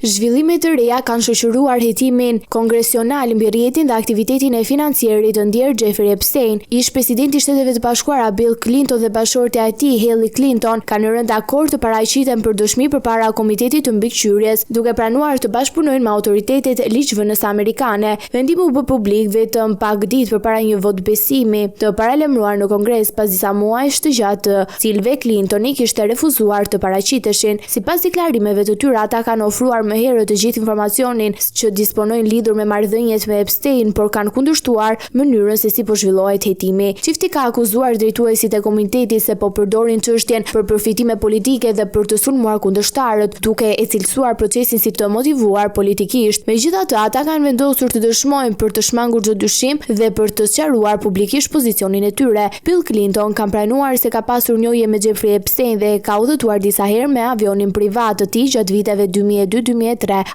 Zhvillimet të reja kanë shoqëruar hetimin kongresional mbi rrjetin dhe aktivitetin e financierit të ndjer Jeffrey Epstein. Ish-presidenti i Shteteve të Bashkuara Bill Clinton dhe bashortja e tij Hillary Clinton kanë rënë dakord të paraqiten për dëshmi përpara Komitetit të Mbikëqyrjes, duke pranuar të bashkëpunojnë me autoritetet ligjvënëse amerikane. Vendimi u bë publik vetëm pak ditë përpara një votbesimi të paralemruar në Kongres pas disa muajsh të gjatë, cilëve Clintoni kishte refuzuar të paraqiteshin. Sipas deklarimeve të tyre, ata kanë ofruar më herët të gjithë informacionin që disponojnë lidhur me marrëdhëniet me Epstein, por kanë kundërshtuar mënyrën se si po zhvillohet hetimi. Çifti ka akuzuar drejtuesit e komitetit se po përdorin çështjen për përfitime politike dhe për të sulmuar kundërshtarët, duke e cilësuar procesin si të motivuar politikisht. Megjithatë, ata kanë vendosur të dëshmojnë për të shmangur çdo dyshim dhe për të sqaruar publikisht pozicionin e tyre. Bill Clinton ka pranuar se ka pasur njohje me Jeffrey Epstein dhe ka udhëtuar disa herë me avionin privat të tij gjatë viteve 2002-2003.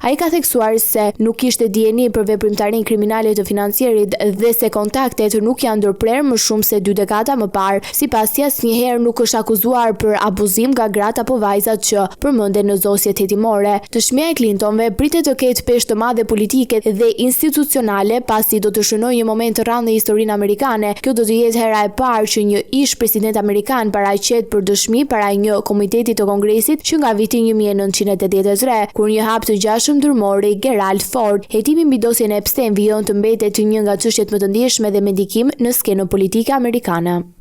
Ai ka theksuar se nuk kishte dieni për veprimtarinë kriminale të financierit dhe se kontaktet nuk janë ndërprerë më shumë se 2 dekada më parë. Sipas tij, asnjëherë nuk është akuzuar për abuzim nga gratë apo vajzat që përmenden në zosjet hetimore. Dëshmia e Clintonëve pritet të ketë peshë të madhe politike dhe institucionale pasi do të shënojë një moment të rëndë në historinë amerikane. Kjo do të jetë hera e parë që një ish-president amerikan paraqet për dëshmi para një komiteti të Kongresit që nga viti 1983, kur një hap të gjashëm ndërmori Gerald Ford. Hetimi mbi dosjen e Epstein vijon të mbetet një nga çështjet më të ndjeshme dhe me ndikim në skenën politike amerikane.